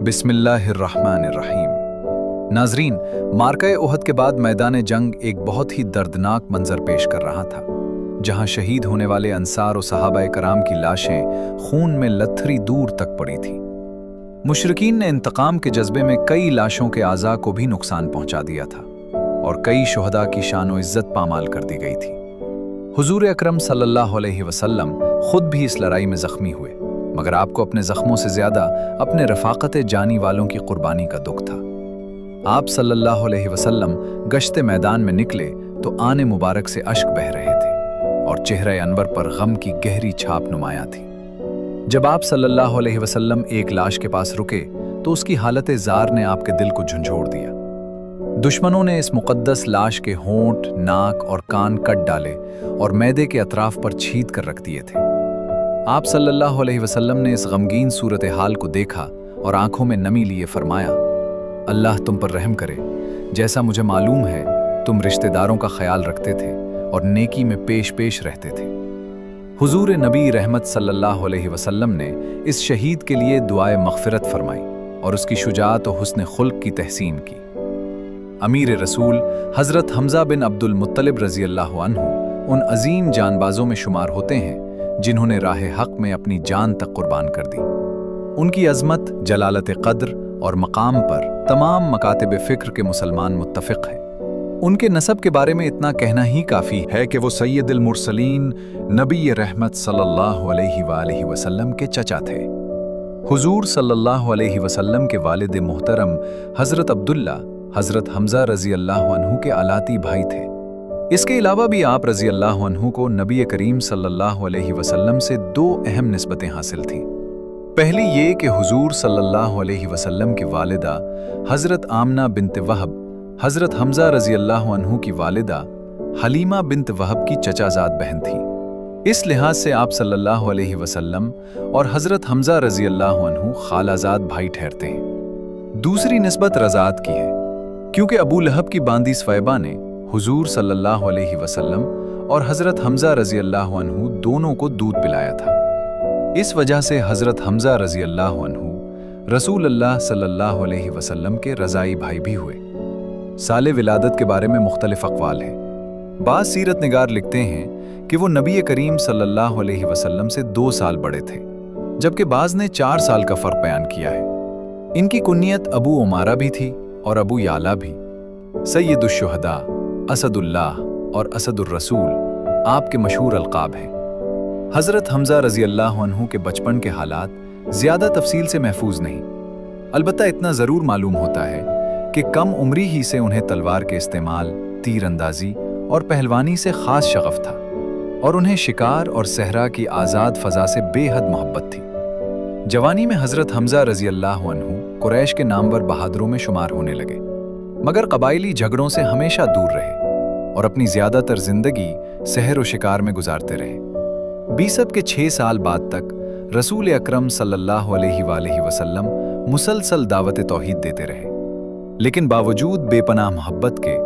बिस्मिल्लाहिर्रहमानिर्रहीम। नाजरीन, मार्का उहद के बाद मैदान जंग एक बहुत ही दर्दनाक मंजर पेश कर रहा था, जहां शहीद होने वाले अंसार और सहाबाए कराम की लाशें खून में लथरी दूर तक पड़ी थीं। मुशरिकीन ने इंतकाम के जज्बे में कई लाशों के आज़ा को भी नुकसान पहुंचा दिया था और कई शुहदा की शान और इज्जत पामाल कर दी गई थी। हुजूर अकरम सल्लल्लाहु अलैहि वसल्लम खुद भी इस लड़ाई में जख्मी हुए, मगर आपको अपने जख्मों से ज्यादा अपने रफाकत जानी वालों की कुर्बानी का दुख था। आप सल्लल्लाहु अलैहि वसल्लम गश्ते मैदान में निकले तो आने मुबारक से अश्क बह रहे थे और चेहरे अनवर पर गम की गहरी छाप नुमाया थी। जब आप सल्लल्लाहु अलैहि वसल्लम एक लाश के पास रुके तो उसकी हालत जार ने आपके दिल को झंझोड़ दिया। दुश्मनों ने इस मुक़द्दस लाश के होंठ, नाक और कान कट डाले और मैदे के अतराफ पर छीद कर रख दिए थे। आप सल्लल्लाहु अलैहि वसल्लम ने इस गमगीन सूरत हाल को देखा और आंखों में नमी लिए फरमाया, अल्लाह तुम पर रहम करे। जैसा मुझे मालूम है तुम रिश्तेदारों का ख्याल रखते थे और नेकी में पेश पेश रहते थे। हुजूर नबी रहमत सल्लल्लाहु अलैहि वसल्लम ने इस शहीद के लिए दुआए मग़फ़िरत फरमाई और उसकी शुजाअत और हुस्न खुल्क की तहसीन की। अमीर रसूल हज़रत हमज़ा बिन अब्दुल मुत्तलिब रज़ी अल्लाहु अन्हु उन अजीम जानबाजों में शुमार होते हैं जिन्होंने राह हक़ में अपनी जान तक कुर्बान कर दी। उनकी अज़मत, जलालत क़द्र और मकाम पर तमाम मकातिब फ़िक्र के मुसलमान मुत्तफ़िक़ हैं। उनके नसब के बारे में इतना कहना ही काफ़ी है कि वो सैयदुल मुरसलीन नबी रहमत सल्लल्लाहु अलैहि वसल्लम के चचा थे। हुजूर सल्लल्लाहु अलैहि वसल्लम के वालिद मोहतरम हज़रत अब्दुल्ला हज़रत हमज़ा रज़ी अल्लाहु अन्हु के अलाती भाई थे। इसके अलावा भी आप रज़ी अल्लाहु अन्हु को नबी करीम सल्लल्लाहु अलैहि वसल्लम से दो अहम निस्बतें हासिल थीं। पहली ये कि हुजूर सल्लल्लाहु अलैहि वसल्लम की वालिदा हज़रत आमना बिन्त वहब हज़रत हमज़ा रज़ी अल्लाहु अन्हु की वालिदा हलीमा बिन्त वहब की चचाज़ाद बहन थी। इस लिहाज से आप सल्लल्लाहु अलैहि वसल्लम और हज़रत हमज़ा रज़ी अल्लाहु अन्हु खालाजाद भाई ठहरते हैं। दूसरी निस्बत रज़ात की है, क्योंकि अबू लहब की बांदी स्वैबा ने हुजूर सल्लल्लाहु अलैहि वसल्लम और हज़रत हमज़ा रज़ी अल्लाहु अन्हु दोनों को दूध पिलाया था। इस वजह से हज़रत हमज़ा रज़ी अल्लाहु अन्हु रसूल अल्लाह सल्लल्लाहु अलैहि वसल्लम के रज़ाई भाई भी हुए। साले विलादत के बारे में मुख्तलिफ अक़वाल हैं। बाज़ सीरत निगार लिखते हैं कि वो नबी करीम सल्लल्लाहु अलैहि वसल्लम से 2 साल बड़े थे, जबकि बाज़ ने 4 साल का फ़र्क बयान किया है। इनकी कुन्नियत अबू उमारा भी थी और अबू याला भी। सैयदुश्शुहदा, असदुल्लाह और असदुर्रसूल आपके मशहूर अलक़ाब हैं। हज़रत हमज़ा रज़ी अल्लाहु अन्हु के बचपन के हालात ज़्यादा तफसील से महफूज नहीं, अलबत्ता इतना ज़रूर मालूम होता है कि कम उम्री ही से उन्हें तलवार के इस्तेमाल, तीर अंदाजी और पहलवानी से ख़ास शगफ़ था और उन्हें शिकार और सहरा की आज़ाद फ़ज़ा से बेहद मोहब्बत थी। जवानी में हज़रत हमज़ा रज़ी अल्लाहु अन्हु कुरैश के नामवर बहादुरों में शुमार होने लगे, मगर कबाइली झगड़ों से हमेशा दूर रहे और अपनी ज़्यादातर ज़िंदगी सहर और शिकार में गुजारते रहे। बीसत के 6 साल बाद तक रसूल अकरम सल्लल्लाहु अलैहि वसल्लम मुसलसल दावत तौहीद देते रहे, लेकिन बावजूद बेपनाह मोहब्बत के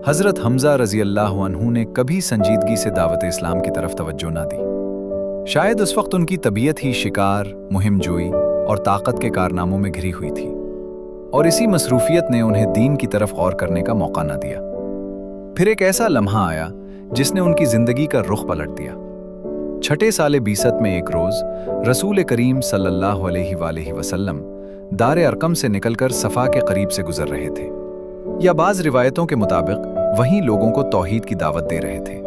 हज़रत हमज़ा रज़ी अल्लाहु अन्हु ने कभी संजीदगी से दावत इस्लाम की तरफ तवज्जो ना दी। शायद उस वक्त उनकी तबीयत ही शिकार, मुहिम जोई और ताकत के कारनामों में घिरी हुई थी और इसी मसरूफियत ने उन्हें दीन की तरफ गौर करने का मौका न दिया। फिर एक ऐसा लम्हा आया जिसने उनकी जिंदगी का रुख पलट दिया। 6 साले बीसत में एक रोज रसूल करीम सल्लल्लाहु अलैहि वसल्लम दार अरकम से निकलकर सफ़ा के करीब से गुजर रहे थे, या बाज़ रिवायतों के मुताबिक वहीं लोगों को तौहीद की दावत दे रहे थे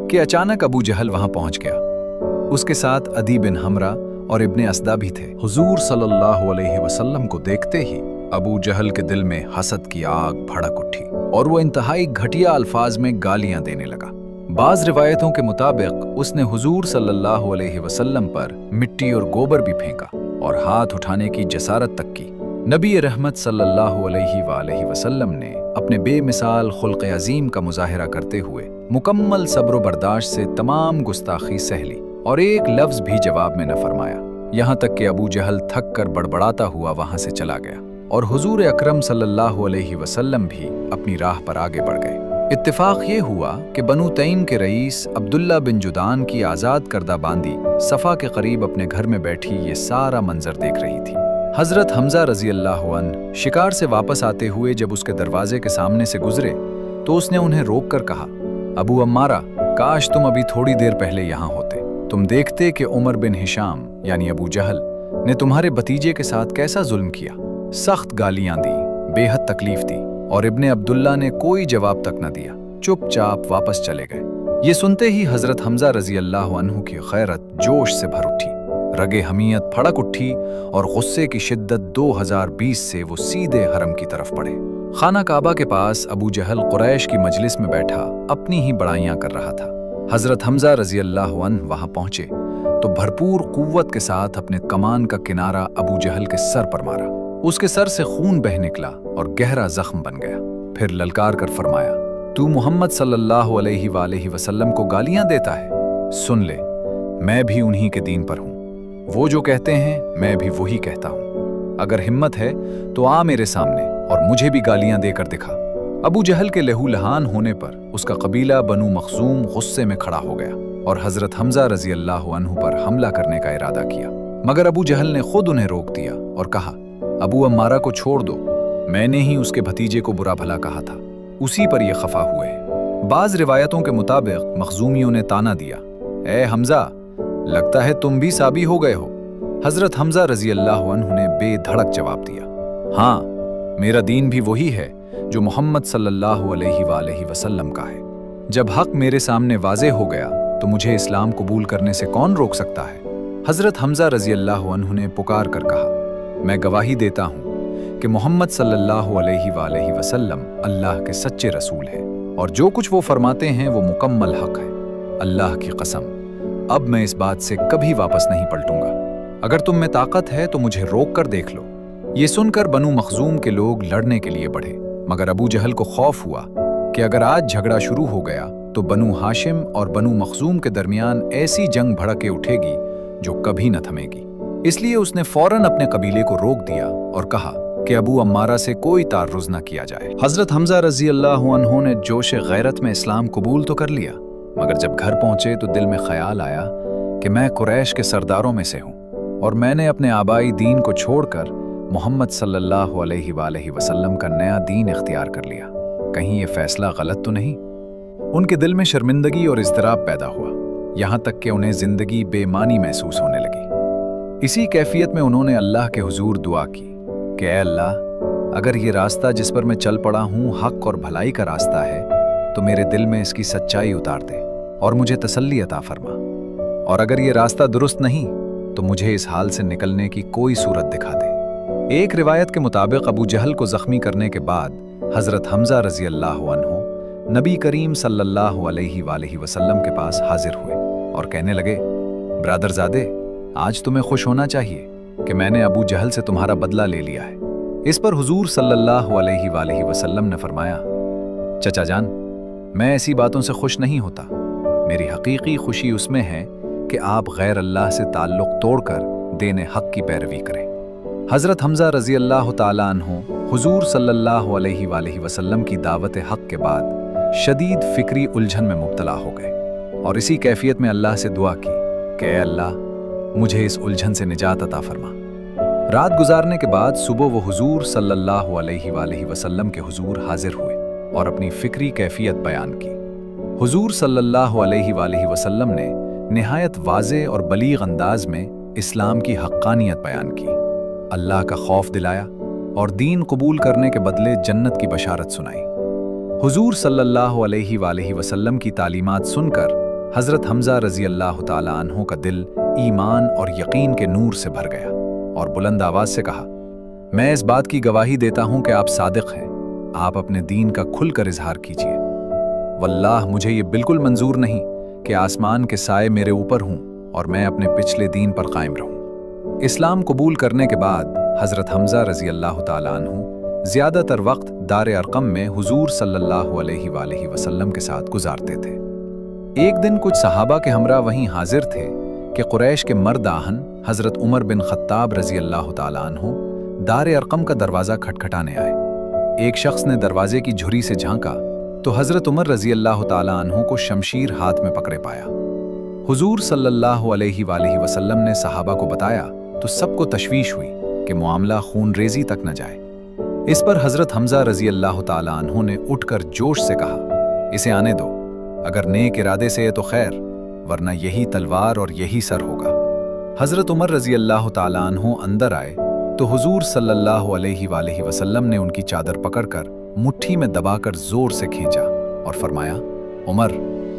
कि अचानक अबू जहल वहां पहुंच गया। उसके साथ अदी बिन हमरा और इब्ने असदा भी थे। हुजूर सल्लल्लाहु अलैहि वसल्लम को देखते ही अबू जहल के दिल में हसद की आग भड़क उठी और वो इंतहाई घटिया अल्फाज में गालियां देने लगा। बाज़ रिवायतों के मुताबिक उसने हुजूर सल्लल्लाहु अलैहि वसल्लम पर मिट्टी और गोबर भी फेंका और हाथ उठाने की जसारत तक की। नबी रहमत सल्लल्लाहु अलैहि वसल्लम ने अपने बेमिसाल खुल्क़ अज़ीम का मुज़ाहिरा करते हुए मुकम्मल सब्र व बर्दाश्त से तमाम गुस्ताखी सह ली और एक लफ्ज़ भी जवाब में न फरमाया, यहाँ तक कि अबू जहल थक कर बड़बड़ाता हुआ वहाँ से चला गया और हुजूर अकरम सल्लल्लाहु अलैहि वसल्लम भी अपनी राह पर आगे बढ़ गए। इत्तिफाक ये हुआ कि बनु तईम के रईस अब्दुल्ला बिन जुदान की आज़ाद करदा बांदी सफ़ा के करीब अपने घर में बैठी ये सारा मंजर देख रही थी। हज़रत हमज़ा रज़ी अल्लाह अन्हु शिकार से वापस आते हुए जब उसके दरवाजे के सामने से गुजरे तो उसने उन्हें रोक कर कहा, अबू अम्मारा, काश तुम अभी थोड़ी देर पहले यहाँ होते। तुम देखते कि उमर बिन हिशाम यानी अबू जहल ने तुम्हारे भतीजे के साथ कैसा जुल्म किया, सख्त गालियां दी, बेहद तकलीफ दी, और इब्ने अब्दुल्ला ने कोई जवाब तक न दिया, चुपचाप वापस चले गए। ये सुनते ही हज़रत हमज़ा रज़ी अल्लाह अन्हु की गैरत जोश से भर उठी, रगे हमीयत फड़क उठी और गुस्से की शिद्दत 2020 से वो सीधे हरम की तरफ बढ़े। खाना काबा के पास अबू जहल कुरैश की मजलिस में बैठा अपनी ही बड़ाइयां कर रहा था। हज़रत हमज़ा रज़ी अल्लाह अन्हु वहां पहुंचे तो भरपूर कुव्वत के साथ अपने कमान का किनारा अबू जहल के सर पर मारा। उसके सर से खून बह निकला और गहरा जख्म बन गया। फिर ललकार कर फरमाया, तू मोहम्मद सल्लल्लाहु अलैहि वसल्लम को गालियां देता है? सुन ले, मैं भी उन्हीं के दीन पर हूं। वो जो कहते हैं मैं भी वही कहता हूं। अगर हिम्मत है तो आ मेरे सामने और मुझे भी गालियां देकर दिखा। अबू जहल के लहूलहान होने पर उसका कबीला बनु मखजूम गुस्से में खड़ा हो गया और हज़रत हमज़ा रज़ी अल्लाह अन्हु पर हमला करने का इरादा किया, मगर अबू जहल ने खुद उन्हें रोक दिया और कहा, अबू अम्मारा को छोड़ दो, मैंने ही उसके भतीजे को बुरा भला कहा था, उसी पर ये खफा हुए। बाज़ रिवायतों के मुताबिक मखजूमियों ने ताना दिया, ए हमज़ा, लगता है तुम भी साबी हो गए हो। हज़रत हमज़ा रज़ी अल्लाह अन्हु ने बेधड़क जवाब दिया, हाँ, मेरा दीन भी वही है जो मोहम्मद सल्लल्लाहु अलैहि वसल्लम का है। जब हक मेरे सामने वाज़े हो गया तो मुझे इस्लाम कबूल करने से कौन रोक सकता है? हज़रत हमज़ा रज़ी अल्लाह अन्हु ने पुकार कर कहा, मैं गवाही देता हूँ कि मोहम्मद सल्लल्लाहु अलैहि वसल्लम अल्लाह के सच्चे रसूल हैं और जो कुछ वो फरमाते हैं वो मुकम्मल हक है। अल्लाह की कसम, अब मैं इस बात से कभी वापस नहीं पलटूंगा। अगर तुम में ताकत है तो मुझे रोक कर देख लो। ये सुनकर बनु मखजूम के लोग लड़ने के लिए बढ़े, मगर अबू जहल को खौफ हुआ कि अगर आज झगड़ा शुरू हो गया तो बनु हाशिम और बनु मखजूम के दरमियान ऐसी जंग भड़के उठेगी जो कभी न थमेगी। इसलिए उसने फौरन अपने कबीले को रोक दिया और कहा कि अबू अम्मारा से कोई तारुज़ न किया जाए। हज़रत हमज़ा रज़ी अल्लाह अन्हु ने जोश गैरत में इस्लाम कबूल तो कर लिया, मगर जब घर पहुंचे तो दिल में ख्याल आया कि मैं कुरैश के सरदारों में से हूँ और मैंने अपने आबाई दीन को छोड़कर मोहम्मद सल्लल्लाहु अलैहि वसल्लम का नया दीन इख्तियार कर लिया। कहीं ये फैसला गलत तो नहीं? उनके दिल में शर्मिंदगी और इज़्तिराब पैदा हुआ, यहाँ तक कि उन्हें जिंदगी बेमानी महसूस होने लगी। इसी कैफियत में उन्होंने अल्लाह के हुजूर दुआ की कि ऐ अल्लाह, अगर ये रास्ता जिस पर मैं चल पड़ा हूँ हक और भलाई का रास्ता है तो मेरे दिल में इसकी सच्चाई उतार दे और मुझे तसल्ली अता फरमा, और अगर ये रास्ता दुरुस्त नहीं तो मुझे इस हाल से निकलने की कोई सूरत दिखा दे। एक रिवायत के मुताबिक अबू जहल को जख्मी करने के बाद हज़रत हमज़ा रज़ी अल्लाह अन्हु नबी करीम सल्लल्लाहु अलैहि वसल्लम के पास हाजिर हुए और कहने लगे, ब्रादरज़ादे, आज तुम्हें खुश होना चाहिए कि मैंने अबू जहल से तुम्हारा बदला ले लिया है। इस पर हुजूर सल्लल्लाहु अलैहि वसल्लम ने फरमाया, चचा जान, मैं ऐसी बातों से खुश नहीं होता। मेरी हकीकी खुशी उसमें है कि आप गैर अल्लाह से ताल्लुक़ तोड़कर दीन हक़ की पैरवी करें। हज़रत हमज़ा रज़ी अल्लाह ताला अन्हु हुजूर सल्लल्लाहु अलैहि वसल्लम की दावत हक़ के बाद शदीद फ़िक्री उलझन में मुब्तला हो गए और इसी कैफियत में अल्लाह से दुआ की कि ऐ अल्लाह, मुझे इस उलझन से निजात अता फरमा। रात गुजारने के बाद सुबह वो हुजूर सल्लल्लाहु अलैहि वसल्लम के हुजूर हाजिर हुए और अपनी फ़िक्री कैफियत बयान की। हुजूर सल्लल्लाहु अलैहि वसल्लम ने निहायत वाज़े और बलीग अंदाज में इस्लाम की हक़्क़ानियत बयान की, अल्लाह का खौफ दिलाया और दीन कबूल करने के बदले जन्नत की बशारत सुनाई। हुजूर सल्लल्लाहु अलैहि वसल्लम की तालीमात सुनकर हज़रत हमज़ा रज़ी अल्लाह ताला अन्हु का दिल ईमान और यकीन के नूर से भर गया और बुलंद आवाज़ से कहा, मैं इस बात की गवाही देता हूँ कि आप सादिक हैं, आप अपने दीन का खुलकर इजहार कीजिए। वल्लाह, मुझे ये बिल्कुल मंजूर नहीं कि आसमान के साए मेरे ऊपर हों और मैं अपने पिछले दीन पर कायम रहूं। इस्लाम कबूल करने के बाद हज़रत हमज़ा रज़ी अल्लाह ताला अन्हु ज़्यादातर वक्त दार अरक़म में हुजूर सल्लल्लाहु अलैहि वसल्लम के साथ गुजारते थे। एक दिन कुछ सहाबा के हमरा वहीं हाजिर थे कि कुरैश के मर्द आहन हज़रत उमर बिन ख़त्ताब रज़ी अल्लाह ताला अन्हु दार अरक़म का दरवाज़ा खटखटाने आए। एक शख्स ने दरवाजे की झुरी से झांका तो हज़रत उमर रज़ी अल्लाह ताला अन्हु को शमशीर हाथ में पकड़े पाया। हुजूर सल्लल्लाहु अलैहि वसल्लम ने सहाबा को बताया तो सबको तशवीश हुई कि मामला खून रेजी तक न जाए। इस पर हजरत हमजा रजी अल्लाह ताला अन्हु ने उठकर जोश से कहा, इसे आने दो, अगर नेक इरादे से तो खैर, वरना यही तलवार और यही सर होगा। हजरत उमर रजी अल्लाह ताला अन्हु अंदर आए तो हुजूर सल्लल्लाहु अलैहि वसल्लम ने उनकी चादर पकड़कर मुट्ठी में दबाकर जोर से खींचा और फरमाया, उमर,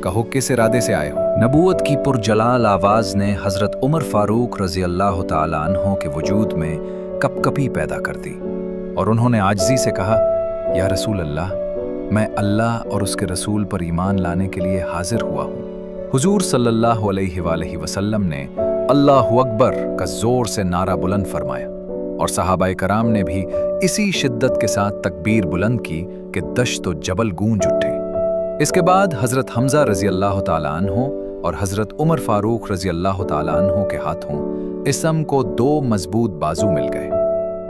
कहो किस इरादे से आए हो। नबूवत की पुरजलाल आवाज ने हजरत उमर फारूक रजी अल्लाह ताला अन्हु के वजूद में कपकपी पैदा कर दी और उन्होंने आजिज़ी से कहा, या रसूल अल्लाह, मैं अल्लाह और उसके रसूल पर ईमान लाने के लिए हाजिर हुआ हूँ। हुजूर सल्लल्लाहु अलैहि वसल्लम ने अल्लाहु अकबर का जोर से नारा बुलंद फरमाया और सहाबाए कराम ने भी इसी शिद्दत के साथ तकबीर बुलंद की कि दश्त व जबल गूंज उठे। इसके बाद हजरत हमजा रजी अल्लाह ताला अन्हु और हजरत उमर फारूक रजी अल्लाह ताला अन्हु के हाथों इसम को 2 मजबूत बाजू मिल गए।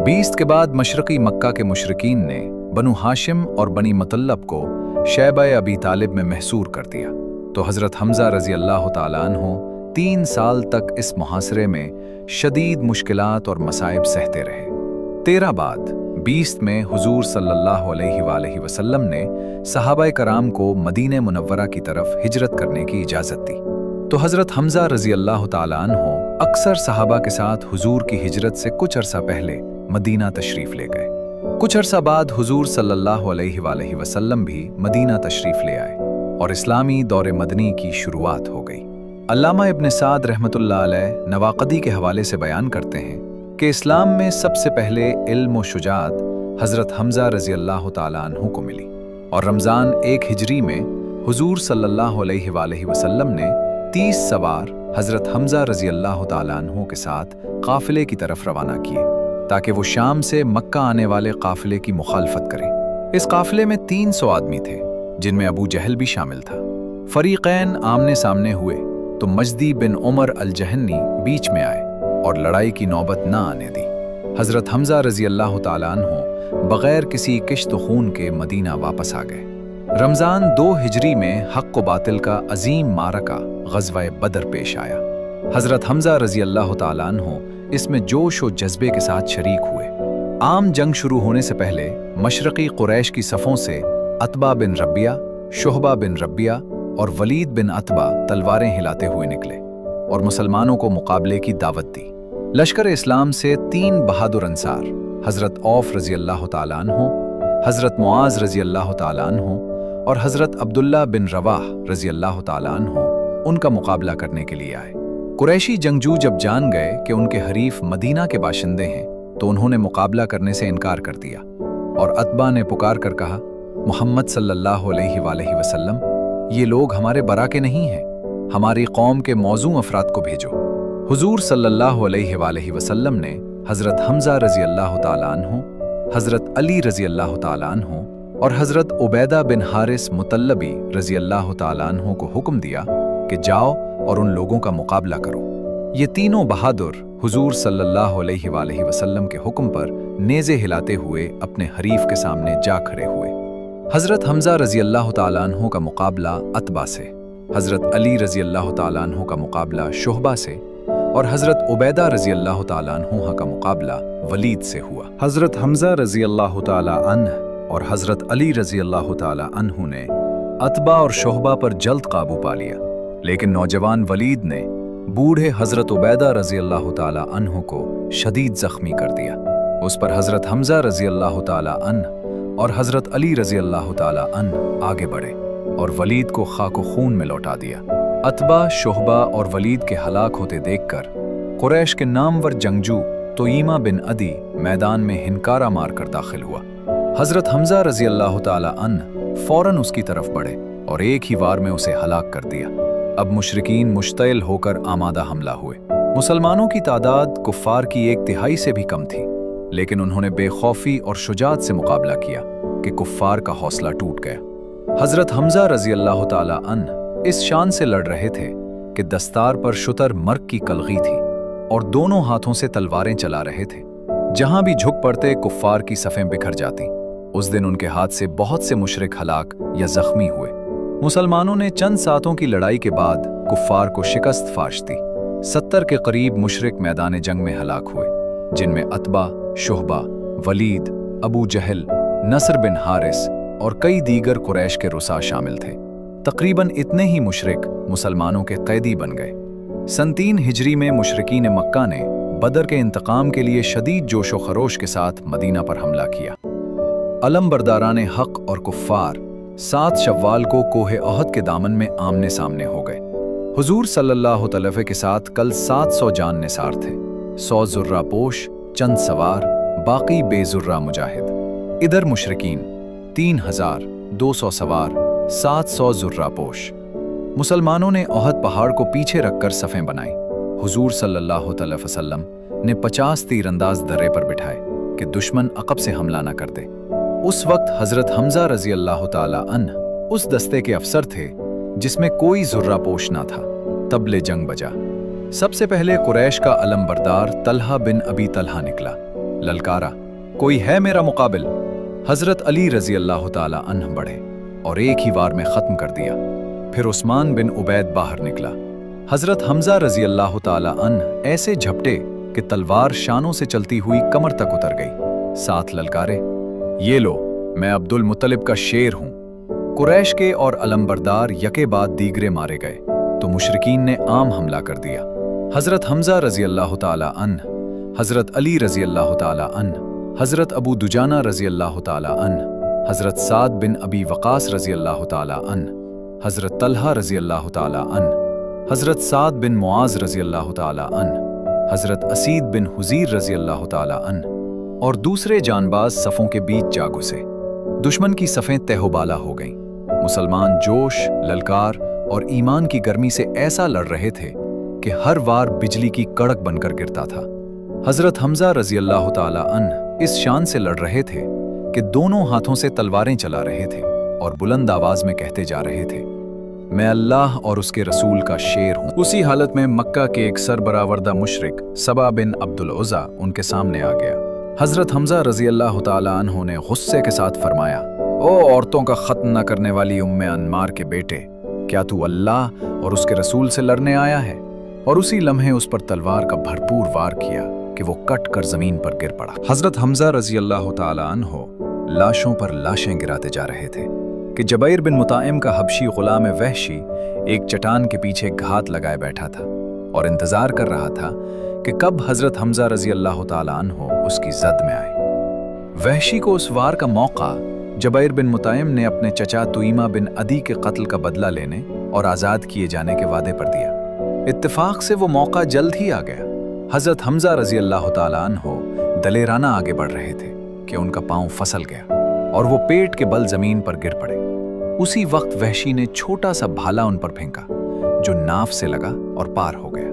20 के बाद मशरकी मक्का के मुशरिकीन ने बनु हाशिम और बनी मुतल्लब को शैबा अबी तालिब में महसूर कर दिया, तो हजरत हमजा रजी अल्लाह ताला अन्हु 3 साल तक इस मुहासरे में शदीद मुश्किलात और मसाइब सहते रहे। 13 बाद 20 में हुजूर सल्लल्लाहु अलैहि वसल्लम ने सहाबाए कराम को मदीने मुनव्वरा की तरफ हिजरत करने की इजाज़त दी, तो हजरत हमजा रजी अल्लाह ताला अन्हु अक्सर सहाबा के साथ हुजूर की हिजरत से कुछ अरसा पहले मदीना तशरीफ ले गए। कुछ अरसा बाद हुजूर सल्लल्लाहु अलैहि वसल्लम भी मदीना तशरीफ ले आए और इस्लामी दौरे मदनी की शुरुआत हो गई। अल्लामा इब्न साद रहमतुल्लाह अलैह नवाक़दी के हवाले से बयान करते हैं कि इस्लाम में सबसे पहले इल्म व शुजाअत हजरत हमजा रजी अल्लाह ताला अन्हु को मिली और रमज़ान 1 हिजरी में हुजूर सल्लल्लाहु अलैहि वसल्लम ने 30 सवार हजरत हमजा रजी अल्लाह ताला अन्हु के साथ काफिले की तरफ रवाना किए ताकि वो शाम से मक्का आने वाले काफिले की मुखालफत करें। इस काफिले में 300 आदमी थे, जिनमें अबू जहल भी शामिल था। फरीक़ैन आमने सामने हुए तो मजदी बिन उमर अल-जहनी बीच में आए और लड़ाई की नौबत ना आने दी। हजरत हमजा रजी अल्लाह ताला अन्हु बगैर किसी किश्त खून के मदीना वापस आ गए। रमज़ान 2 हिजरी में हक़ व बातिल का अजीम मारका ग़ज़वा बदर पेश आया। हजरत हमजा रजी अल्लाह ताला अन्हु इसमें जोश व जज्बे के साथ शरीक हुए। आम जंग शुरू होने से पहले मशरक़ी कुरैश की सफ़ों से अतबा बिन रबिया, शुहबा बिन रबिया और वलीद बिन अतबा तलवारें हिलाते हुए निकले और मुसलमानों को मुकाबले की दावत दी। लश्कर इस्लाम से 3 बहादुर अंसार हजरत औफ रजी अल्लाह ताला अन्हु, हजरत मुआज रजी अल्लाह ताला अन्हु और हजरत अब्दुल्ला बिन रवाह रजी अल्लाह ताला अन्हु उनका मुकाबला करने के लिए आए। कुरैशी जंगजू जब जान गए कि उनके हरीफ मदीना के बाशिंदे हैं तो उन्होंने मुकाबला करने से इनकार कर दिया और अतबा ने पुकार कर कहा, मोहम्मद सल्लल्लाहु अलैहि वसल्लम, ये लोग हमारे बरा के नहीं हैं, हमारी कौम के मौजू अफराद को भेजो। हुजूर सल्लल्लाहु अलैहि वसल्लम ने हजरत हमजा रजी अल्लाह ताला अन्हु, हजरत अली रजी अल्लाह ताला अन्हु और हजरत उबैदा बिन हारिस मुतल्लबी रजी अल्लाह ताला अन्हु को हुक्म दिया कि जाओ और उन लोगों का मुकाबला करो। ये तीनों बहादुर हुजूर सल्लल्लाहु अलैहि वसल्लम के हुक्म पर नेज़े हिलाते हुए अपने हरीफ के सामने जा खड़े हुए। हजरत हमजा रजी अल्लाह ताला अन्हु का मुकाबला अतबा से, हजरत अली रजी अल्लाह ताला अन्हु का मुकाबला शुहबा से और हजरत उबैदा रजी अल्लाह ताला अन्हु का मुकाबला वलीद से हुआ। हजरत हमजा रजी अल्लाह ताला अन्हु और हजरत अली रजी अल्लाह ताला अन्हु ने अतबा और शुहबा पर जल्द काबू पा लिया, लेकिन नौजवान वलीद ने बूढ़े हजरत उबैदा रजी अल्लाह ताला अन्हु को शदीद जख्मी कर दिया। उस पर हजरत हमजा रजी अल्लाह ताला अन्हु और हजरत अली रजी अल्लाह ताला अन्हु आगे बढ़े और वलीद को खाको खून में लौटा दिया। अतबा, शुहबा और वलीद के हलाक होते देखकर कुरैश के नामवर जंगजू तोईमा बिन अदी मैदान में हिनकारा मारकर दाखिल हुआ। हजरत हमजा रजी अल्लाह ताला अन्हु फौरन उसकी तरफ बढ़े और एक ही वार में उसे हलाक कर दिया। अब मुशरिकीन मुश्तइल होकर आमादा हमला हुए। मुसलमानों की तादाद कुफ्फार की 1/3 से भी कम थी, लेकिन उन्होंने बेखौफी और शुजाअत से मुकाबला किया कि कुफ्फार का हौसला टूट गया। हजरत हमजा रजी अल्लाह ताला अन्हु इस शान से लड़ रहे थे कि दस्तार पर शुतर मर्ग की कलगी थी और दोनों हाथों से तलवारें चला रहे थे। जहां भी झुक पड़ते कुफ्फार की सफ़ें बिखर जाती। उस दिन उनके हाथ से बहुत से मुशरिक हलाक या जख्मी हुए। मुसलमानों ने चंद सातों की लड़ाई के बाद कुफ्फार को शिकस्त फाश दी। 70 के करीब मुशरिक मैदान जंग में हलाक हुए। जिनमें अतबा, शुहबा, वलीद, अबू जहल, नसर बिन हारिस और कई दीगर कुरैश के रुसा शामिल थे। तकरीबन इतने ही मुशरिक मुसलमानों के कैदी बन गए। सन 3 हिजरी में मुशरिकीन मक्का ने बदर के इंतकाम के लिए शदीद जोशो खरोश के साथ मदीना पर हमला किया। अलम बरदाराने हक और कुफ्फार 7 शव्वाल को कोहे ओहद के दामन में आमने सामने हो गए। हुजूर सल्लल्लाहु अलैहि वसल्लम के साथ कल 700 जान निसार थे, 100 जुर्रा पोश, चंद सवार, बाकी बेजुर्रा मुजाहिद। इधर मुशरिकीन 3200 सवार, 700 जुर्रा पोश। मुसलमानों ने ओहद पहाड़ को पीछे रखकर सफ़ें बनाई। हुजूर सल्लल्लाहु अलैहि वसल्लम ने 50 तीरंदाज दर्रे पर बिठाए कि दुश्मन अक़ब से हमला न कर दे। उस वक्त हज़रत हमज़ा रज़ी अल्लाह ताला अन्ह उस दस्ते के अफसर थे जिसमें कोई जुर्रा पोश ना था। तबले जंग बजा। सबसे पहले कुरैश का अलम बरदार तलहा बिन अबी तलहा निकला। ललकारा, कोई है मेरा मुकाबिल? हज़रत अली रज़ी अल्लाह ताला अन्ह बढ़े और एक ही वार में ख़त्म कर दिया। फिर उस्मान बिन उबैद बाहर निकला। हज़रत हमज़ा रज़ी अल्लाह ताला अन्ह ऐसे झपटे कि तलवार शानों से चलती हुई कमर तक उतर गई। साथ ललकारे, ये लो, मैं अब्दुल मुत्तलिब का शेर हूं। कुरैश के और अलमबरदार यके बाद दीगरे मारे गए तो मुशरिकीन ने आम हमला कर दिया। हज़रत हमज़ा रज़ी अल्लाह ताला अन्ह, हज़रत अली रज़ी अल्लाह ताला अन्ह, हज़रत अबू दुजाना रज़ी अल्लाह ताला अन्ह, हज़रत साद बिन अबी वक़ास रज़ी अल्लाह ताला अन्ह, हज़रत तलहा रज़ी अल्लाह ताला अन्ह, हज़रत साद बिन मुआज़ रज़ी अल्लाह ताला अन्ह, हज़रत असीद बिन हुज़ीर रज़ी अल्लाह ताला अन्ह और दूसरे जानबाज सफ़ों के बीच जा घुसे। दुश्मन की सफ़ें तहोबाला हो गईं। मुसलमान जोश, ललकार और ईमान की गर्मी से ऐसा लड़ रहे थे कि हर वार बिजली की कड़क बनकर गिरता था। हज़रत हमज़ा रज़ी अल्लाह ताला अन्ह इस शान से लड़ रहे थे कि दोनों हाथों से तलवारें चला रहे थे और बुलंद आवाज़ में कहते जा रहे थे, मैं अल्लाह और उसके रसूल का शेर हूँ। उसी हालत में मक्का के एक सरबरावरदा मुशरिक सबा बिन अब्दुल उज़्ज़ा उनके सामने आ गया। हज़रत हमज़ा रज़ी अल्लाह ताला अन्हु ने गुस्से के साथ फरमाया, ओ औरतों का ख़त्म न करने वाली उम्मे अन्मार के बेटे, क्या तू अल्लाह और उसके रसूल से लड़ने आया है? और उसी लम्हे उस पर तलवार का भरपूर वार किया कि वो कट कर ज़मीन पर गिर पड़ा। हज़रत हमज़ा रज़ी अल्लाह ताला अन्हु लाशों पर लाशें गिराते जा रहे थे कि जबैर बिन मुताइम का हबशी गुलाम वहशी एक चट्टान के पीछे घात लगाए बैठा था और इंतज़ार कर रहा था कि कब हज़रत हमज़ा रज़ी अल्लाह ताला अन्हु उसकी जद में आए। वहशी को उस वार का मौका जबैर बिन मुताइम ने अपने चचा तुईमा बिन अदी के कत्ल का बदला लेने और आज़ाद किए जाने के वादे पर दिया। इत्तेफाक से वो मौका जल्द ही आ गया। हज़रत हमज़ा रज़ी अल्लाह ताला अन्हु दलेराना आगे बढ़ रहे थे कि उनका पाँव फंसल गया और वो पेट के बल ज़मीन पर गिर पड़े। उसी वक्त वहशी ने छोटा सा भाला उन पर फेंका जो नाफ से लगा और पार हो गया।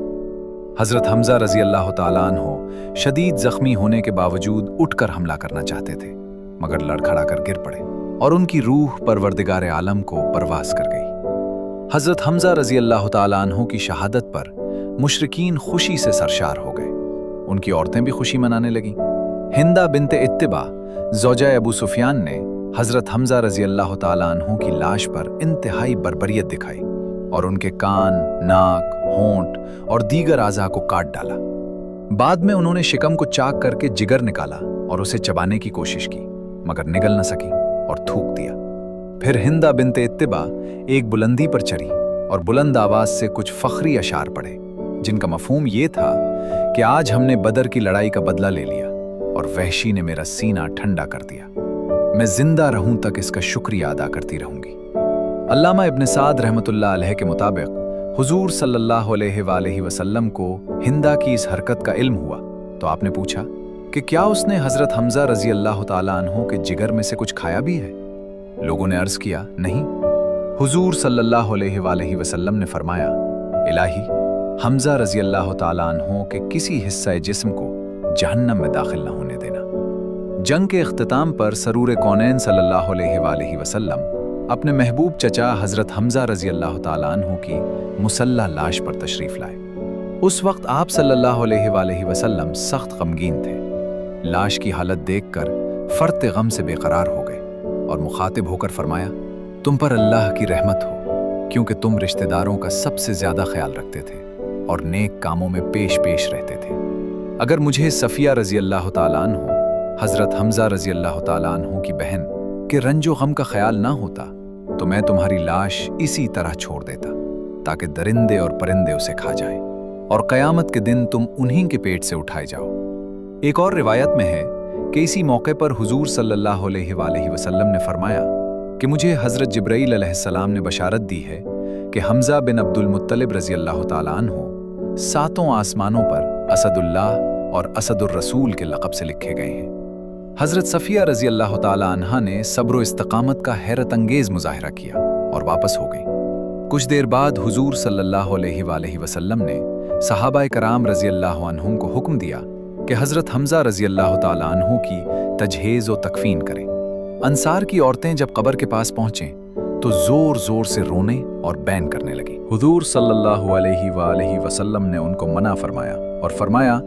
हज़रत हमज़ा रज़ी अल्लाह ताला अन्हु शदीद ज़ख्मी होने के बावजूद उठकर हमला करना चाहते थे, मगर लड़खड़ा कर गिर पड़े और उनकी रूह परवरदिगार आलम को परवास कर गई। हज़रत हमज़ा रज़ी अल्लाह ताला अन्हु की शहादत पर मुशरिकीन खुशी से सरशार हो गए। उनकी औरतें भी खुशी मनाने लगीं। हिंदा बिनते इत्तिबा ज़ौजा अबू सुफियान ने हज़रत हमज़ा रज़ी अल्लाह ताला अन्हु की लाश पर इंतहाई बर्बरियत दिखाई और उनके कान, नाक, होंठ और दीगर आज़ा को काट डाला। बाद में उन्होंने शिकम को चाक करके जिगर निकाला और उसे चबाने की कोशिश की, मगर निगल न सकी और थूक दिया। फिर हिंदा बिनते इत्तिबा एक बुलंदी पर चढ़ी और बुलंद आवाज़ से कुछ फ़ख्री अशार पढ़े, जिनका मफ़हूम ये था कि आज हमने बदर की लड़ाई का बदला ले लिया और वहशी ने मेरा सीना ठंडा कर दिया। मैं जिंदा रहूं तक इसका शुक्रिया अदा करती रहूंगी। अल्लामा इब्न साद रहमतुल्लाह अलैह के मुताबिक हुजूर सल्लल्लाहु अलैहि वसल्लम को हिंदा की इस हरकत का इल्म हुआ तो आपने पूछा कि क्या उसने हज़रत हमज़ा रज़ी अल्लाह ताला अन्हु के जिगर में से कुछ खाया भी है? लोगों ने अर्ज़ किया, नहीं। हुजूर सल्लल्लाहु अलैहि वसल्लम ने फरमाया, इलाही, हमज़ा रज़ी अल्लाह ताला अन्हु के किसी हिस्से जिस्म को जहन्नम में दाखिल न होने देना। जंग के इख्तिताम पर सरूर कौनैन सल्लल्लाहु अलैहि वसल्लम अपने महबूब चचा हज़रत हमज़ा रज़ी अल्लाह ताला अन्हु की मुसल्ला लाश पर तशरीफ़ लाए। उस वक्त आप सल्लल्लाहु अलैहि वसल्लम सख्त गमगीन थे। लाश की हालत देखकर फ़र्त गम से बेकरार हो गए और मुखातिब होकर फरमाया, तुम पर अल्लाह की रहमत हो, क्योंकि तुम रिश्तेदारों का सबसे ज़्यादा ख्याल रखते थे और नेक कामों में पेश पेश रहते थे। अगर मुझे सफ़िया रज़ी अल्लाह ताला अन्हो, हज़रत हमज़ा रज़ी अल्लाह ताला अन्हो की बहन के रंजो गम का ख्याल ना होता तो मैं तुम्हारी लाश इसी तरह छोड़ देता ताकि दरिंदे और परिंदे उसे खा जाएं और क़यामत के दिन तुम उन्हीं के पेट से उठाए जाओ। एक और रिवायत में है कि इसी मौके पर हुजूर सल्लल्लाहु अलैहि वसल्लम ने फरमाया कि मुझे हज़रत जिब्राईल अलैहिस्सलाम ने बशारत दी है कि हमज़ा बिन अब्दुल मुत्तलिब रज़ी अल्लाह ताला अन्हो सातों आसमानों पर असदुल्लाह और असदुर रसूल के लक़ब से लिखे गए हैं। हज़रत सफ़िया रज़ी अल्लाह ताला अन्हा ने सब्र व इस्तक़ामत का हैरत अंगेज़ मुज़ाहिरा किया और वापस हो गई। कुछ देर बाद हुजूर सल्लल्लाहु अलैहि वसल्लम ने सहाबाए कराम रज़ी अल्लाह अन्हुम को हुक्म दिया कि हज़रत हमज़ा रज़ी अल्लाह ताला अन्हु की तजहीज़ व तकफ़ीन करें। अंसार की औरतें जब कब्र के पास पहुंचें तो ज़ोर ज़ोर से रोने और बैन करने लगी। हुजूर सल्लल्लाहु अलैहि वसल्लम ने उनको मना फरमाया और फरमाया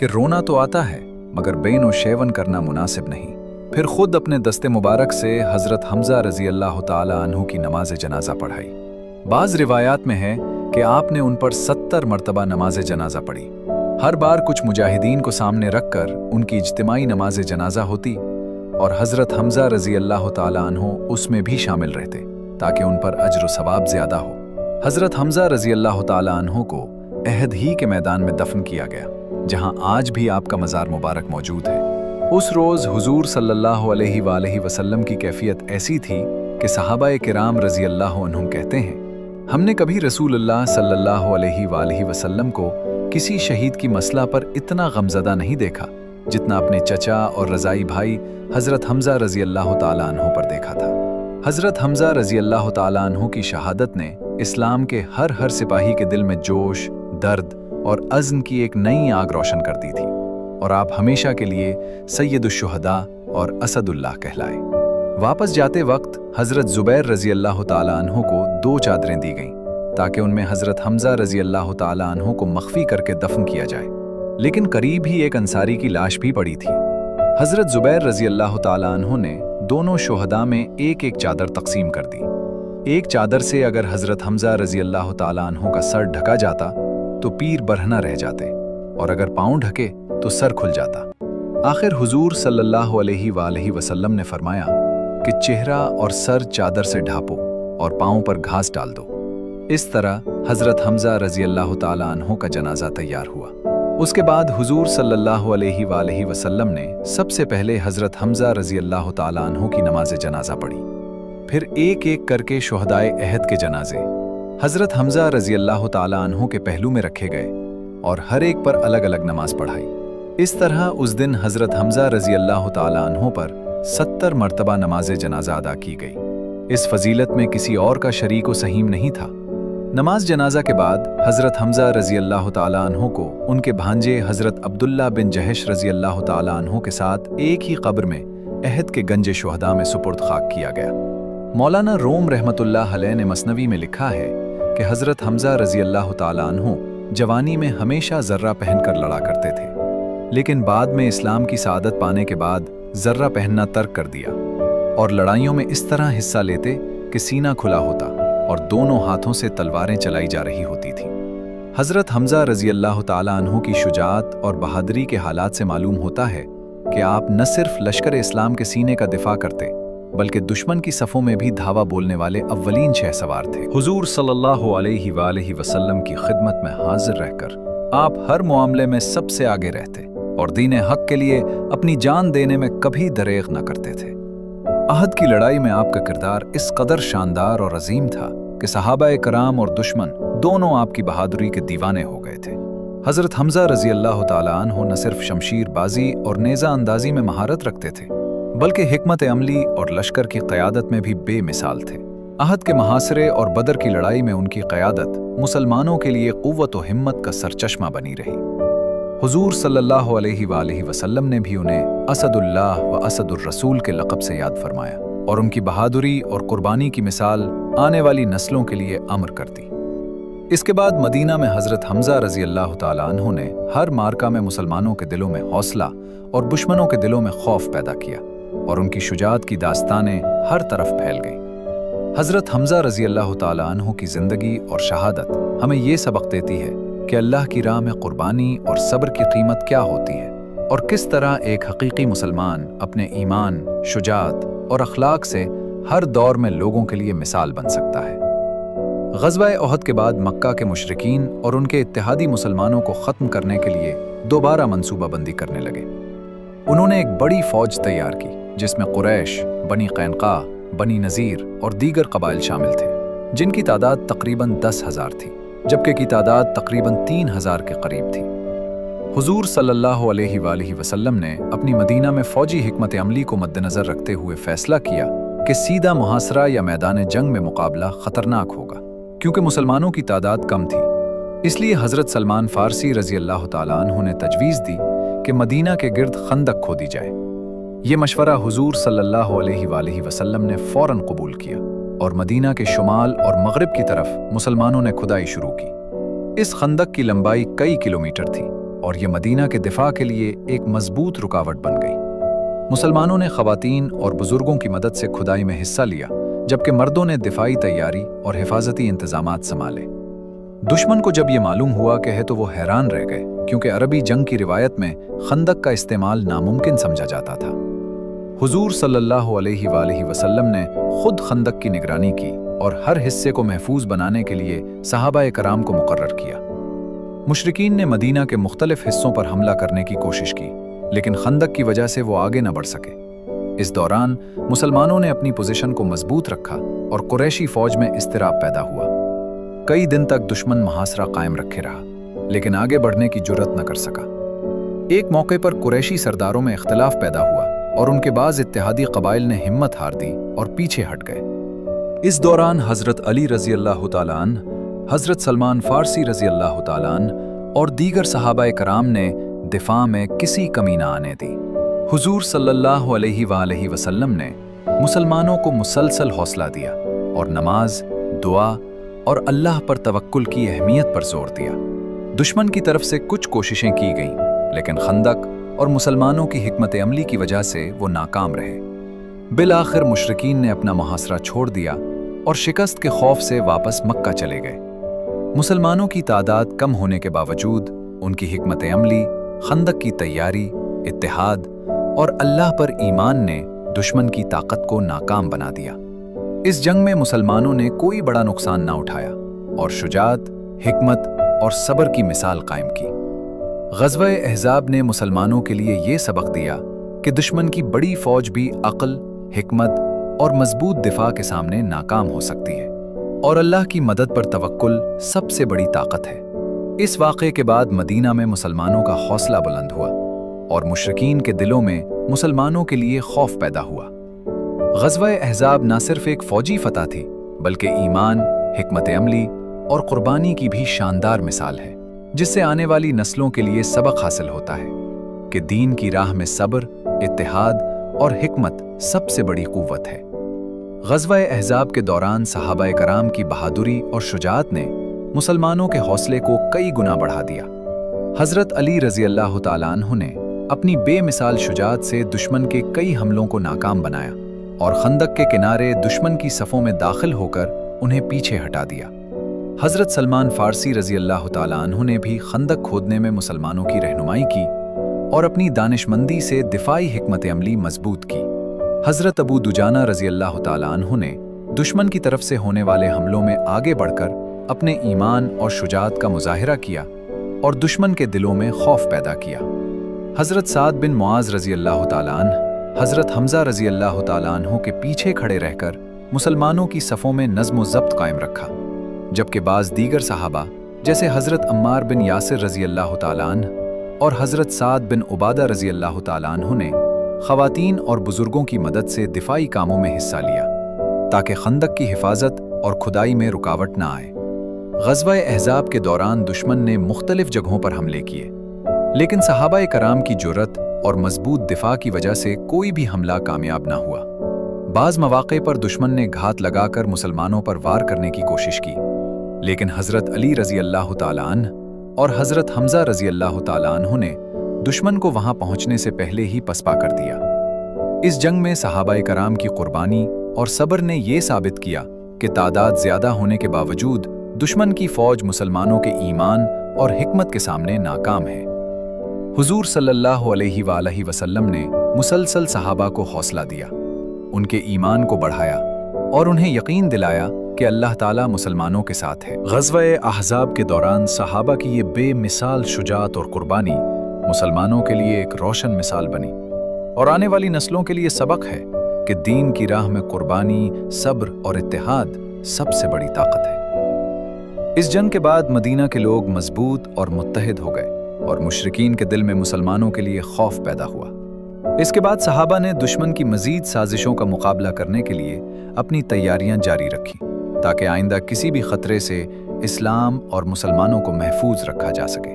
कि रोना तो आता है मगर बैन व शेवन करना मुनासिब नहीं। फिर खुद अपने दस्ते मुबारक से हज़रत हमज़ा रज़ी अल्लाह ताला अन्हु की नमाज जनाजा पढ़ाई। बाज़ रिवायात में है कि आपने उन पर 70 मरतबा नमाज जनाजा पढ़ी। हर बार कुछ मुजाहिदीन को सामने रखकर उनकी इज्तिमाई नमाज जनाजा होती और हज़रत हमज़ा रज़ी अल्लाह ताला अन्हु उसमें भी शामिल रहते ताकि उन पर अज्र व सवाब ज़्यादा हो। हज़रत हमज़ा रज़ी अल्लाह ताला अन्हु को अहद ही के मैदान में दफन किया गया जहां आज भी आपका मज़ार मुबारक मौजूद है। उस रोज़ हुजूर सल्लल्लाहु अलैहि वसल्लम की कैफियत ऐसी थी कि सहाबाए किराम रज़ी अल्लाह अन्हुम कहते हैं, हमने कभी रसूलुल्लाह सल्लल्लाहु अलैहि वसल्लम को किसी शहीद की मसला पर इतना गमज़दा नहीं देखा जितना अपने चचा और रज़ाई भाई हज़रत हमज़ा रज़ी अल्लाह ताला अन्हु पर देखा था। हज़रत हमज़ा रज़ी अल्लाह ताला अन्हु की शहादत ने इस्लाम के हर सिपाही के दिल में जोश, दर्द और अज़्म की एक नई आग रोशन कर दी थी और आप हमेशा के लिए सैयदुश्शुहदा और असदुल्लाह कहलाए। वापस जाते वक्त हज़रत ज़ुबैर रज़ी अल्लाह ताला अन्हु को 2 चादरें दी गईं ताकि उनमें हज़रत हमज़ा रज़ी अल्लाह ताला अन्हु को मख्फी करके दफन किया जाए, लेकिन करीब ही एक अंसारी की लाश भी पड़ी थी। हज़रत ज़ुबैर रज़ी अल्लाह ताला अन्हु ने दोनों शुहदा में एक चादर तकसीम कर दी। एक चादर से अगर हज़रत हमज़ा रज़ी अल्लाह ताला अन्हु का सर ढका जाता तो पीर बरहना रह जाते और अगर पाँव ढके तो सर खुल जाता। आखिर हुजूर सल्लल्लाहु अलैहि वसल्लम ने फरमाया कि चेहरा और सर चादर से ढापो और पाँव पर घास डाल दो। इस तरह हज़रत हमज़ा रज़ी अल्लाह ताला अन्हु का जनाजा तैयार हुआ। उसके बाद हुजूर सल्लल्लाहु अलैहि वसल्लम ने सबसे पहले हज़रत हमज़ा रज़ी अल्लाह ताला अन्हु की नमाज जनाजा पढ़ी। फिर एक एक करके शुहदाए अहद के जनाजे हज़रत हमज़ा रज़ी अल्लाह ताला अन्हु के पहलू में रखे गए और हर एक पर अलग अलग नमाज पढ़ाई। इस तरह उस दिन हज़रत हमज़ा रज़ी अल्लाह ताला अन्हु पर 70 मरतबा नमाज जनाजा अदा की गई। इस फजीलत में किसी और का शरीक व सहीम नहीं था। नमाज जनाजा के बाद हज़रत हमज़ा रज़ी अल्लाह ताला अन्हु को उनके भांजे हज़रत अब्दुल्ला बिन जहश रज़ी अल्लाह ताला अन्हु के साथ एक ही कब्र में अहद के गंज शुहदा में सुपुर्द खाक किया गया। मौलाना रोम रहमतुल्लाह अलैह ने मसनवी में लिखा है कि हज़रत हमज़ा रज़ी अल्लाह ताला अन्हु जवानी में हमेशा ज़र्रा पहनकर लड़ा करते थे, लेकिन बाद में इस्लाम की सआदत पाने के बाद ज़र्रा पहनना तर्क कर दिया और लड़ाइयों में इस तरह हिस्सा लेते कि सीना खुला होता और दोनों हाथों से तलवारें चलाई जा रही होती थी। हज़रत हमज़ा रज़ी अल्लाह ताला अन्हु की शुजाअत और बहादुरी के हालात से मालूम होता है कि आप न सिर्फ लश्कर इस्लाम के सीने का दिफा करते बल्कि दुश्मन की सफ़ों में भी धावा बोलने वाले अव्वलीन शहसवार थे। हुजूर सल्लल्लाहु अलैहि वसल्लम की खिदमत में हाजिर रहकर आप हर मामले में सबसे आगे रहते और दीन हक के लिए अपनी जान देने में कभी दरेग न करते थे। अहद की लड़ाई में आपका किरदार इस कदर शानदार और अजीम था कि सहाबाए कराम और दुश्मन दोनों आपकी बहादुरी के दीवाने हो गए थे। हज़रत हमज़ा रज़ी अल्लाह ताला अन्हु न सिर्फ शमशीर बाजी और नेज़ा अंदाजी में महारत रखते थे बल्कि हिकमत अमली और लश्कर की क़यादत में भी बेमिसाल थे। अहद के मुहासरे और बदर की लड़ाई में उनकी क़यादत मुसलमानों के लिए क़ुव्वत व हिम्मत का सरचश्मा बनी रही। हुजूर सल्लल्लाहु अलैहि वसल्लम ने भी उन्हें असदुल्लाह व असदुर रसूल के लक़ब से याद फरमाया और उनकी बहादुरी और कुर्बानी की मिसाल आने वाली नस्लों के लिए अमर कर दी। इसके बाद मदीना में हज़रत हमज़ा रज़ी अल्लाह ताला अन्हु ने हर मार्का में मुसलमानों के दिलों में हौसला और दुश्मनों के दिलों में खौफ पैदा किया और उनकी शुजाअत की दास्तानें हर तरफ फैल गईं। हज़रत हमज़ा रज़ी अल्लाह ताला अन्हु की ज़िंदगी और शहादत हमें ये सबक देती है کہ اللہ की राह में कुर्बानी और सब्र की कीमत क्या होती है और किस तरह एक हकीकी मुसलमान अपने ईमान, शुजात और अखलाक से हर दौर में लोगों के लिए मिसाल बन सकता है। ग़ज़वा ओहद के बाद मक्का के मुशरिकीन और उनके इत्तेहादी मुसलमानों को ख़त्म करने के लिए दोबारा मंसूबाबंदी करने लगे। उन्होंने एक बड़ी फ़ौज तैयार की जिसमें कुरैश, बनी कैनका, बनी नज़ीर और दीगर कबाइल शामिल थे, जिनकी तादाद तकरीबन 10,000 थी, जबकि की तादाद तकरीबन 3,000 के करीब थी। हुजूर सल्लल्लाहु अलैहि वसल्लम ने अपनी मदीना में फ़ौजी हिकमत अमली को मद्देनज़र रखते हुए फ़ैसला किया कि सीधा मुहासरा या मैदान जंग में मुकाबला ख़तरनाक होगा, क्योंकि मुसलमानों की तादाद कम थी। इसलिए हज़रत सलमान फ़ारसी रज़ी अल्लाह तआला अन्हु ने तजवीज़ दी कि मदीना के गिर्द खंदक खोदी जाए। ये मशवरा हुजूर सल्लल्लाहु अलैहि वसल्लम ने फ़ौरन कबूल किया और मदीना के शुमाल और मगरिब की तरफ मुसलमानों ने खुदाई शुरू की। इस खंदक की लंबाई कई किलोमीटर थी और ये मदीना के दिफा के लिए एक मजबूत रुकावट बन गई। मुसलमानों ने ख़वातीन और बुजुर्गों की मदद से खुदाई में हिस्सा लिया, जबकि मर्दों ने दिफाई तैयारी और हिफाजती इंतजामात संभाले। दुश्मन को जब ये मालूम हुआ कि है तो वो हैरान रह गए, क्योंकि अरबी जंग की रिवायत में खंदक का इस्तेमाल नामुमकिन समझा जाता था। हुजूर सल्लल्लाहु अलैहि वसल्लम ने खुद खंदक की निगरानी की और हर हिस्से को महफूज बनाने के लिए सहाबाए कराम को मुकर्रर किया। मुशरिकीन ने मदीना के मुख्तलिफ हिस्सों पर हमला करने की कोशिश की, लेकिन खंदक की वजह से वो आगे न बढ़ सके। इस दौरान मुसलमानों ने अपनी पोजीशन को मजबूत रखा और कुरैशी फौज में इस्तिराब पैदा हुआ। कई दिन तक दुश्मन मुहासरा कायम रखे रहा, लेकिन आगे बढ़ने की जुर्रत न कर सका। एक मौके पर कुरैशी सरदारों में इख्तिलाफ पैदा हुआ और उनके बाज़ इत्तेहादी कबाइल ने हिम्मत हार दी और पीछे हट गए। इस दौरान हज़रत अली रज़ी अल्लाह तआला अन्हु, हज़रत सलमान फ़ारसी रज़ी अल्लाह तआला अन्हु और दीगर सहाबाए कराम ने दिफा में किसी कमी न आने दी। हुजूर सल्लल्लाहु अलैहि वसल्लम ने मुसलमानों को मुसलसल हौसला दिया और नमाज, दुआ और अल्लाह पर तवक्कुल की अहमियत पर जोर दिया। दुश्मन की तरफ से कुछ कोशिशें की गईं, लेकिन खंदक और मुसलमानों की हिकमत अमली की वजह से वो नाकाम रहे। बिलाखिर मुशरिकीन ने अपना मुहासरा छोड़ दिया और शिकस्त के खौफ से वापस मक्का चले गए। मुसलमानों की तादाद कम होने के बावजूद उनकी हिकमत अमली, खंदक की तैयारी, इत्तेहाद और अल्लाह पर ईमान ने दुश्मन की ताकत को नाकाम बना दिया। इस जंग में मुसलमानों ने कोई बड़ा नुकसान ना उठाया और शुजात, हिकमत और सब्र की मिसाल कायम की। ग़ज़वा अहज़ाब ने मुसलमानों के लिए ये सबक दिया कि दुश्मन की बड़ी फौज भी अक्ल, हिकमत और मजबूत दिफा के सामने नाकाम हो सकती है और अल्लाह की मदद पर तवक्कुल सबसे बड़ी ताकत है। इस वाक़े के बाद मदीना में मुसलमानों का हौसला बुलंद हुआ और मुशरिकीन के दिलों में मुसलमानों के लिए खौफ पैदा हुआ। ग़ज़वा अहज़ाब न सिर्फ एक फ़ौजी फ़तह थी, बल्कि ईमान, हिकमत अमली और क़ुरबानी की भी शानदार मिसाल है, जिससे आने वाली नस्लों के लिए सबक हासिल होता है कि दीन की राह में सब्र, इत्तेहाद और हिकमत सबसे बड़ी क़ुव्वत है। ग़ज़वा अहज़ाब के दौरान सहाबाए कराम की बहादुरी और शुजाअत ने मुसलमानों के हौसले को कई गुना बढ़ा दिया। हज़रत अली रज़ी अल्लाह तआला अन्हु ने अपनी बेमिसाल शुजाअत से दुश्मन के कई हमलों को नाकाम बनाया और खंदक के किनारे दुश्मन की सफ़ों में दाखिल होकर उन्हें पीछे हटा दिया। हज़रत सलमान फ़ारसी रज़ी अल्लाह तआला अन्हु ने भी खंदक खोदने में मुसलमानों की रहनुमाई की और अपनी दानिशमंदी से दिफाई हिकमत अमली मजबूत की। हज़रत अबू दुजाना रज़ी अल्लाह तआला अन्हु ने दुश्मन की तरफ से होने वाले हमलों में आगे बढ़कर अपने ईमान और शुजाअत का मुज़ाहिरा किया और दुश्मन के दिलों में खौफ पैदा किया। हज़रत साद बिन मुआज़ रज़ी अल्लाह तआला अन्हु, हज़रत हमज़ा रज़ी अल्लाह तआला अन्हु के पीछे खड़े रहकर मुसलमानों की सफ़ों में नज़्म व ज़ब्त कायम रखा, जबकि बाज़ दीगर सहाबा जैसे हज़रत अम्मार बिन यासिर रज़ी अल्लाह तआला अन्हु और हज़रत साद बिन उबादा रज़ी अल्लाह तआला अन्हु ने ख़वातीन और बुज़ुर्गों की मदद से दिफाई कामों में हिस्सा लिया, ताकि खंदक की हिफाजत और खुदाई में रुकावट न आए। ग़ज़वा अहज़ाब के दौरान दुश्मन ने मुख्तलिफ जगहों पर हमले किए, लेकिन सहाबाए कराम की जुर्रत और मजबूत दिफा की वजह से कोई भी हमला कामयाब न हुआ। बाज़ मौक़े पर दुश्मन ने घात लगाकर मुसलमानों पर वार करने की कोशिश की, लेकिन हज़रत अली रज़ी अल्लाह तआला अन्हु और हज़रत हमज़ा रज़ी अल्लाह तआला अन्हु ने दुश्मन को वहां पहुंचने से पहले ही पसपा कर दिया। इस जंग में सहाबाए कराम की कुर्बानी और सब्र ने यह साबित किया कि तादाद ज्यादा होने के बावजूद दुश्मन की फौज मुसलमानों के ईमान और हिकमत के सामने नाकाम है। हुजूर सल्लल्लाहु अलैहि वसल्लम ने मुसलसल सहाबा को हौसला दिया, उनके ईमान को बढ़ाया और उन्हें यकीन दिलाया कि अल्लाह ताला मुसलमानों के साथ है। ग़ज़वा-ए अहज़ाब के दौरान सहाबा की ये बेमिसाल शुजाअत और कुर्बानी मुसलमानों के लिए एक रोशन मिसाल बनी और आने वाली नस्लों के लिए सबक है कि दीन की राह में कुर्बानी, सब्र और इत्तेहाद सबसे बड़ी ताकत है। इस जंग के बाद मदीना के लोग मजबूत और मुत्तहिद हो गए और मुशरिकीन के दिल में मुसलमानों के लिए खौफ पैदा हुआ। इसके बाद सहाबा ने दुश्मन की मजीद साजिशों का मुकाबला करने के लिए अपनी तैयारियां जारी रखी ताकि आइंदा किसी भी खतरे से इस्लाम और मुसलमानों को महफूज रखा जा सके।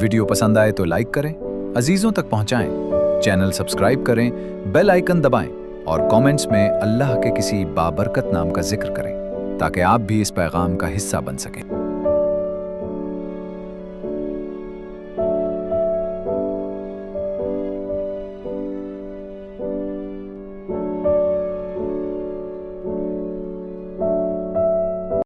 वीडियो पसंद आए तो लाइक करें, अजीजों तक पहुंचाएं, चैनल सब्सक्राइब करें, बेल आइकन दबाएं और कमेंट्स में अल्लाह के किसी बाबरकत नाम का जिक्र करें ताकि आप भी इस पैगाम का हिस्सा बन सकें।